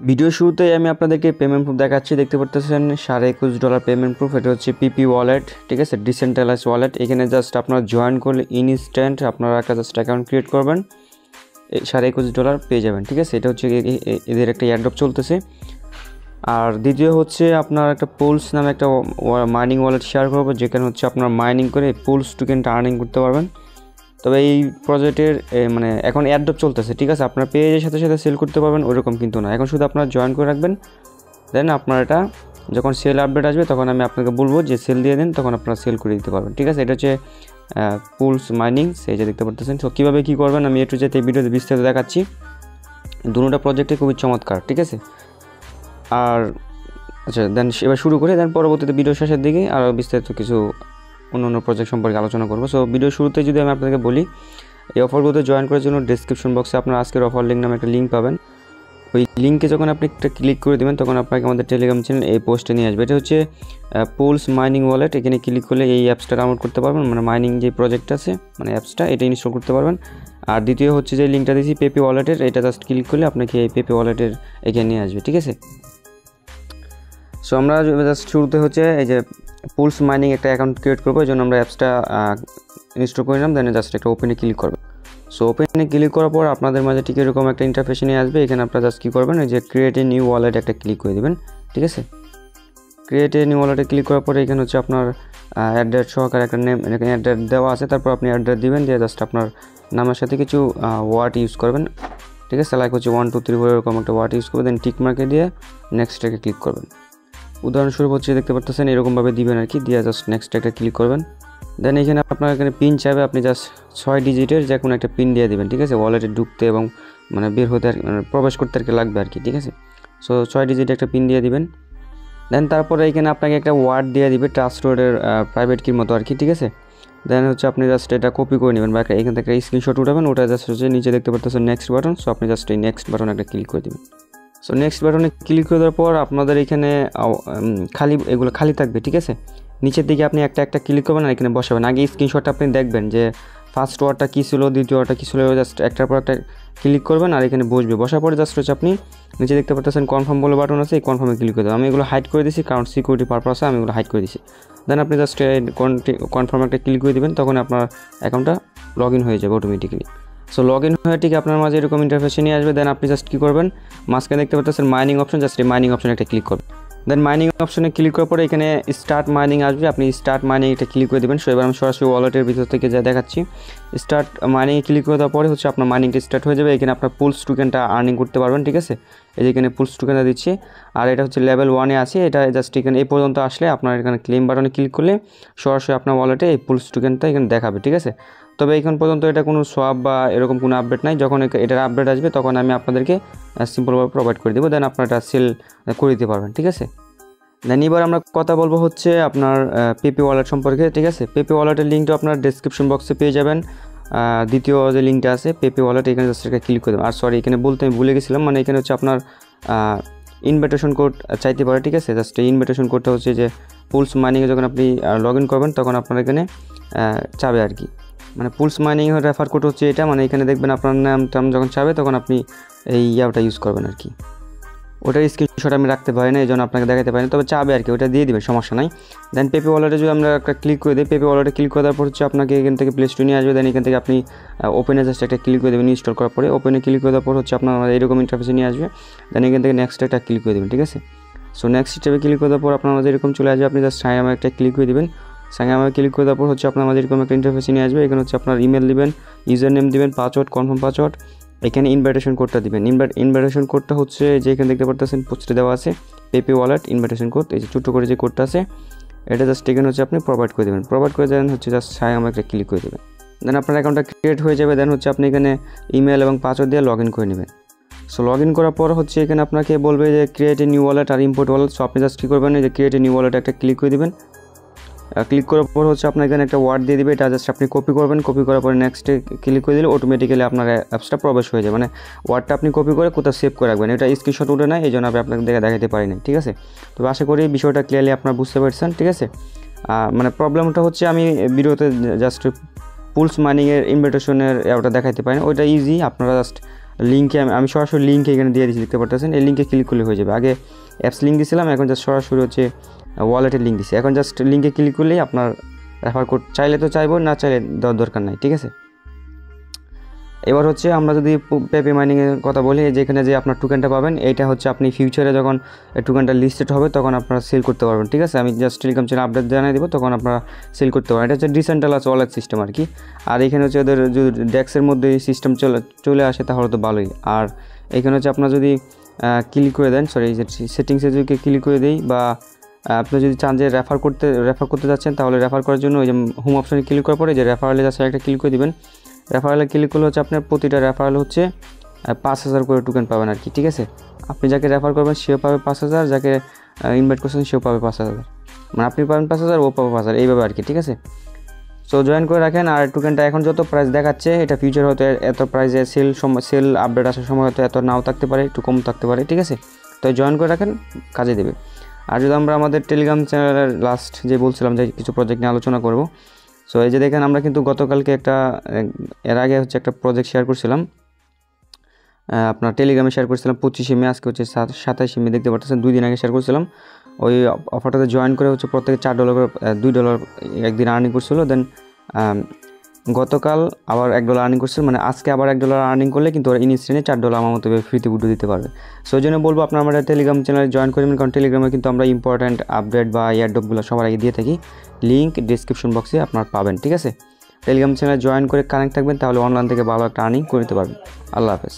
Video শুরুতেই আমি আপনাদেরকে পেমেন্ট প্রুফ দেখাচ্ছি। দেখতে পাচ্ছেন $21.5 পেমেন্ট প্রুফ। এটা হচ্ছে পিপি ওয়ালেট, ঠিক আছে, ডিসেন্ট্রালাইজ ওয়ালেট। এখানে জাস্ট আপনারা জয়েন করলে ইনস্ট্যান্ট আপনারা একটা জাস্ট অ্যাকাউন্ট ক্রিয়েট করবেন, $21.5 পেয়ে যাবেন, ঠিক আছে। এটা হচ্ছে এদের একটা এয়ারড্রপ চলতেছে। আর দ্বিতীয় হচ্ছে আপনার একটা পুলস নামে একটা মাইনিং ওয়ালেট শেয়ার করবো, যেখানে হচ্ছে আপনার মাইনিং করে পুলস টোকেনটা আর্নিং করতে পারবেন। তবে এই প্রজেক্টের মানে এখন এয়ারড্রপ চলতেছে, ঠিক আছে। আপনার পেজের সাথে সাথে সেল করতে পারবেন ওইরকম কিন্তু না, এখন শুধু আপনারা জয়েন করে রাখবেন। দেন আপনার এটা যখন সেল আপডেট আসবে তখন আমি আপনাকে বলবো যে সেল দিয়ে দেন, তখন আপনারা সেল করে দিতে পারবেন, ঠিক আছে। এটা হচ্ছে পুলস মাইনিং, সেই যে দেখতে পাচ্ছেন। তো কীভাবে কী করবেন আমি একটু যেতে ভিডিওতে বিস্তারিত দেখাচ্ছি। দুটো প্রজেক্টে খুবই চমৎকার, ঠিক আছে। আর আচ্ছা, দেন এবার শুরু করে দেন পরবর্তীতে ভিডিও শেষের দিকে আরও বিস্তারিত কিছু অন্য প্রজেক্ট সম্পর্কে আলোচনা করবো। সো ভিডিও শুরুতে যদি আমি আপনাকে বলি, এই অফারগুলোতে জয়েন করার জন্য ডেসক্রিপশন বক্সে আপনার আজকের অফার লিঙ্ক নামে একটা লিঙ্ক পাবেন। ওই লিঙ্কে যখন আপনি একটা ক্লিক করে দেবেন তখন আপনাকে আমাদের টেলিগ্রাম চ্যানেল এই পোস্টে নিয়ে আসবে। এটা হচ্ছে পুলস মাইনিং ওয়ালেট। এখানে ক্লিক করলে এই অ্যাপসটা ডাউনলোড করতে পারবেন, মানে মাইনিং যে প্রজেক্ট আছে মানে অ্যাপসটা, এটা ইনস্টল করতে পারবেন। আর দ্বিতীয় হচ্ছে যে লিঙ্কটা দিয়েছি পেপি ওয়ালেটের, এটা জাস্ট ক্লিক করলে আপনাকে এই পেপি ওয়ালেটের এখানে নিয়ে আসবে, ঠিক আছে। সো আমরা জাস্ট শুরুতে হচ্ছে এই যে পুলস মাইনিং একটা অ্যাকাউন্ট ক্রিয়েট করবো, এই জন্য আমরা অ্যাপসটা ইনস্টল করে নিলাম। দেন জাস্ট একটা ওপেনে ক্লিক করবেন। সো ওপেনে ক্লিক করার পর আপনাদের মাঝে ঠিক এরকম একটা ইন্টারফেস নিয়ে আসবে। এখানে আপনারা জাস্ট কী করবেন, এই যে ক্রিয়েট এ নিউ ওয়ালেট একটা ক্লিক করে দেবেন, ঠিক আছে। ক্রিয়েট এ নিউ ওয়ালেটে ক্লিক করার পরে এখানে হচ্ছে আপনার অ্যাড্রেস সহকারে একটা নেম এখানে অ্যাড্রেস দেওয়া আছে। তারপর আপনি অ্যাড্রেস দিবেন, দিয়ে জাস্ট আপনার নামের সাথে কিছু ওয়ার্ড ইউজ করবেন, ঠিক আছে। লাইক হচ্ছে 1 2 3 4 এরকম একটা ওয়ার্ড ইউজ করবেন। দেন টিক মার্কে দিয়ে নেক্সটটাকে ক্লিক করবেন। উদাহরণস্বরূপ হচ্ছে দেখতে পাচ্ছেন এরকমভাবে দিবেন আর কি, দিয়ে জাস্ট নেক্সট একটা ক্লিক করবেন। দেন এখানে আপনার এখানে পিন চাইবে, আপনি জাস্ট 6 ডিজিটের যে কোনো একটা পিন দিয়ে দিবেন, ঠিক আছে। ওয়ালেটে ঢুকতে এবং মানে বের হতে আর মানে প্রবেশ করতে আর কি লাগবে আর কি, ঠিক আছে। সো 6 ডিজিটের একটা পিন দিয়ে দিবেন। দেন তারপরে এখানে আপনাকে একটা ওয়ার্ড দিয়ে দিবে ট্রাস্টেডের প্রাইভেট কির মতো আর কি, ঠিক আছে। দেন হচ্ছে আপনি জাস্ট এটা কপি করে নেবেন বা এখান থেকে স্ক্রিনশট উঠাবেন, ওটা জাস্ট হচ্ছে নিচে দেখতে পাচ্ছেন নেক্সট বাটন। সো আপনি জাস্ট এই নেক্সট বাটন একটা ক্লিক করে দেবেন। সো নেক্সট বাটনে ক্লিক করে দেওয়ার পর আপনাদের এখানে এগুলো খালি থাকবে, ঠিক আছে। নিচের দিকে আপনি একটা একটা ক্লিক করবেন আর এখানে বসাবেন। আগে স্ক্রিনশটটা আপনি দেখবেন যে ফার্স্ট ওয়ার্ডটা কী ছিল, দ্বিতীয় ওয়ার্ডটা কী ছিল, জাস্ট একটার পর একটা ক্লিক করবেন আর এখানে বসবে। বসার পরে জাস্ট হচ্ছে আপনি নিচে দেখতে পাচ্ছেন কনফার্ম বলে বাটন আছে, এই কনফার্মে ক্লিক করে দেবেন। আমি এগুলো হাইড করে দিয়েছি কারণ সিকিউরিটি পারপাসে আমি এগুলো হাইড করে দিয়েছি। দেন আপনি জাস্ট কনফার্ম একটা ক্লিক করে দেবেন, তখন আপনার অ্যাকাউন্টটা লগ ইন হয়ে যাবে অটোমেটিক্যালি। সো লগ ইন হয়ে ঠিক আপনার মাঝে এরকম ইন্টারফেসে নিয়ে আসবে। দেন আপনি জাস্ট কী করবেন, মাঝখানে দেখতে পাচ্ছেন মাইনিং অপশন, জাস্ট এই মাইনিং অপশনে একটা ক্লিক করবেন। দেন মাইনিং অপশনে ক্লিক করার পরে এখানে স্টার্ট মাইনিং আসবে, আপনি স্টার্ট মাইনিং এটা ক্লিক করে দেবেন। সো এবার আমি সরাসরি ওয়ালেটের ভিতর থেকে যা দেখাচ্ছি। স্টার্ট মাইনিংয়ে ক্লিক করে দেওয়ার পরে হচ্ছে আপনার মাইনিংটা স্টার্ট হয়ে যাবে। এখানে আপনার পুলস টোকেনটা আর্নিং করতে পারবেন, ঠিক আছে। এই যে এখানে পুলস টোকেনটা দিচ্ছি, আর এটা হচ্ছে লেভেল 1-এ আছে। এটা জাস্ট এখানে এই পর্যন্ত আসলে আপনার এখানে ক্লেম বাটনে ক্লিক করলে সরাসরি আপনার ওয়ালেটে এই পুলস টোকেনটা এখানে দেখাবে, ঠিক আছে। তবে এখন পর্যন্ত এটা কোনো সোয়াপ বা এরকম কোনো আপডেট নাই। যখন এটার আপডেট আসবে তখন আমি আপনাদেরকে সিম্পলভাবে প্রোভাইড করে দেবো। দেন আপনারা এটা সেল করে দিতে পারবেন, ঠিক আছে। দেন এবার আমরা কথা বলবো হচ্ছে আপনার পেপি ওয়ালেট সম্পর্কে, ঠিক আছে। পেপি ওয়ালেটের লিঙ্কটা আপনার ডেসক্রিপশন বক্সে পেয়ে যাবেন। দ্বিতীয় যে লিঙ্কটা আছে পেপি ওয়ালেট, এখানে জাস্ট একটা ক্লিক করে দেবেন। আর সরি, এখানে বলতে আমি ভুলে গেছিলাম, মানে এখানে হচ্ছে আপনার ইনভিটেশন কোড চাইতে পারে, ঠিক আছে। জাস্ট এই ইনভিটেশন কোডটা হচ্ছে যে পুলস মাইনিংয়ে যখন আপনি লগ ইন করবেন তখন আপনার এখানে চাবে আর কি, মানে পুলস মাইনিং রেফার কোড হচ্ছে এটা। মানে এখানে দেখবেন আপনার নাম যখন চাবে তখন আপনি এই ইয়াটা ইউজ করবেন আর কি। ওটার স্ক্রিনশট আমি রাখতে পারি না, এই জন্য আপনাকে দেখাতে পারি না, তবে চাবে আর কি, ওটা দিয়ে দেবেন, সমস্যা নাই। দেন পেপি ওয়ালেটে যদি আমরা একটা ক্লিক করে দিই, পেপি ওয়ালেটে ক্লিক করার পর হচ্ছে আপনাকে এখান থেকে প্লে স্টোরে নিয়ে আসবে। দেন এখান থেকে আপনি ওপেনে জাস্ট একটা ক্লিক করে দেবেন ইনস্টল করার পরে। ওপেনে ক্লিক করার পর হচ্ছে আপনার এরকম ইন্টারফেসে নিয়ে আসবে। দেন এখান থেকে নেক্সট একটা ক্লিক করে দেবেন, ঠিক আছে। সো নেক্সট স্টেপে ক্লিক করার পর আপনার মাঝে এরকম চলে আসবে, আপনি জাস্ট সাইন আপ একটা ক্লিক করে দেবেন। সাইন আপ ক্লিক করে দেওয়ার পর হচ্ছে আপনার মাঝে এরকম একটা ইন্টারফেসে নিয়ে আসবে। এখানে হচ্ছে আপনার ইমেল দিবেন, ইউজার নেম দিবেন, পাসওয়ার্ড, কনফার্ম পাসওয়ার্ড। এখানে ইনভাইটেশন কোডটা দিবেন। ইনভাইটেশন কোডটা হচ্ছে যে এখানে দেখতে পাচ্ছেন পোস্টে দেওয়া আছে পেপি ওয়ালেট ইনভাইটেশন কোড, এই যে ছোট্ট করে যে কোডটা আছে এটা জাস্ট এখানে হচ্ছে আপনি প্রোভাইড করে দেবেন। প্রোভাইড করে দেন হচ্ছে জাস্ট সাইন আপ একটা ক্লিক করে দেবেন। দেন আপনার অ্যাকাউন্টটা ক্রিয়েট হয়ে যাবে। দেন হচ্ছে আপনি এখানে ইমেল এবং পাসওয়ার্ড দিয়ে লগ ইন করে নেবেন। সো লগ ইন করার পর হচ্ছে এখানে আপনাকে বলবে যে ক্রিয়েট এ নিউ ওয়ালেট আর ইম্পোর্ট ওয়ালেট। সো আপনি জাস্ট কী করবেন, যে ক্রিয়েট এ নিউ ওয়ালেট একটা ক্লিক করে দেবেন। ক্লিক করার পর হচ্ছে আপনার এখানে একটা ওয়ার্ড দিয়ে দিবে, এটা জাস্ট আপনি কপি করবেন। কপি করার পরে নেক্সটে ক্লিক করে দিলে অটোমেটিক্যালি আপনার অ্যাপসটা প্রবেশ হয়ে যায়। মানে ওয়ার্ডটা আপনি কপি করে কোথাও সেভ করে রাখবেন, এটা স্ক্রিনশট উঠে নেয়, এই জন্য আমি আপনাকে দেখাতে পারি না, ঠিক আছে। তবে আশা করি বিষয়টা ক্লিয়ারলি আপনারা বুঝতে পারছেন, ঠিক আছে। মানে প্রবলেমটা হচ্ছে আমি ভিডিওতে জাস্ট পুলস মাইনিংয়ের ইনভিটেশনের ওটা দেখাইতে পারি না, ওইটা ইজি। আপনারা জাস্ট লিঙ্কে আমি সরাসরি লিঙ্কে এখানে দিয়ে দিচ্ছি, দেখতে পাচ্ছেন। এই লিঙ্কে ক্লিক করলে হয়ে যাবে। আগে অ্যাপস লিঙ্ক দিয়েছিলাম, এখন জাস্ট সরাসরি হচ্ছে ওয়ালেটের লিঙ্ক দিচ্ছি। এখন জাস্ট লিঙ্কে ক্লিক করলেই আপনার রেফার কোড চাইলে তো চাইবো, না চাইলে দেওয়ার দরকার নাই, ঠিক আছে। এবার হচ্ছে আমরা যদি পেপে মাইনিংয়ের কথা বলি, যেখানে যে আপনার টোকেনটা পাবেন, এইটা হচ্ছে আপনি ফিউচারে যখন এই টোকেনটা লিস্টেড হবে তখন আপনারা সেল করতে পারবেন, ঠিক আছে। আমি জাস্ট টেলিগ্রাম চ্যানেল আপডেট জানিয়ে দেবো, তখন আপনারা সেল করতে পারেন। এটা হচ্ছে ডিসেন্ট্রালাইজড ওয়ালেট সিস্টেম আর কি। আর এখানে হচ্ছে ওদের যদি ডেক্সের মধ্যে এই সিস্টেম চলে আসে তাহলে তো ভালোই। আর এখানে হচ্ছে আপনার যদি ক্লিক করে দেন, সরি এই যে সেটিংসে যদি ক্লিক করে দিই, বা আপনি যদি চান যে রেফার করতে যাচ্ছেন, তাহলে রেফার করার জন্য ওই যে হোম অপশনে ক্লিক করার পরে যে রেফারেলে জাস্ট একটা ক্লিক করে দিবেন। রেফারেলে ক্লিক করলে হচ্ছে আপনার প্রতিটা রেফারেল হচ্ছে 5000 করে টোকেন পাবেন আর কি, ঠিক আছে। আপনি যাকে রেফার করবেন সেও পাবে 5000, যাকে ইনভাইট করছেন সেও পাবে 5000, মানে আপনি পাবেন 5000, ও পাবে 5000, এইভাবে আর কি, ঠিক আছে। সো জয়েন করে রাখেন। আর টোকেনটা এখন যত প্রাইস দেখাচ্ছে, এটা ফিউচার হয়তো এত প্রাইসে সেল আপডেট আসার সময় হয়তো এত নাও থাকতে পারে, একটু কম থাকতে পারে, ঠিক আছে। তো জয়েন করে রাখেন, কাজে দেবে। আর যদি আমরা আমাদের টেলিগ্রাম চ্যানেলের লাস্ট যে বলছিলাম যে কিছু প্রজেক্ট নিয়ে আলোচনা করব, সো এই যে দেখেন আমরা কিন্তু গতকালকে এর আগে হচ্ছে একটা প্রজেক্ট শেয়ার করছিলাম, আপনার টেলিগ্রামে শেয়ার করছিলাম 25 মে, আজকে হচ্ছে 27 মে, দেখতে পাচ্ছেন 2 দিন আগে শেয়ার করছিলাম। ওই অফারটাতে জয়েন করে হচ্ছে প্রত্যেকে $4 করে $2 একদিন আর্নিং করছিল। দেন গতকাল আবার $1 আর্নিং করছিল, মানে আজকে আবার $1 আর্নিং করলে কিন্তু ওরা ইনস্ট্যান্টে $4 আমার মতো ফ্রিতে উঠে দিতে পারবে। সো ওই জন্য বলবো আপনারা আমাদের টেলিগ্রাম চ্যানেলে জয়েন করবেন, কারণ টেলিগ্রামে কিন্তু আমরা ইম্পর্ট্যান্ট আপডেট বা এয়ারড্রপগুলো সবার আগে দিয়ে থাকি। লিঙ্ক ডিসক্রিপশন বক্সে আপনারা পাবেন, ঠিক আছে। টেলিগ্রাম চ্যানেলে জয়েন করে কানেক্ট থাকবেন, তাহলে অনলাইন থেকে ভালো একটা আর্নিং করতে পারবেন। আল্লাহ হাফেজ।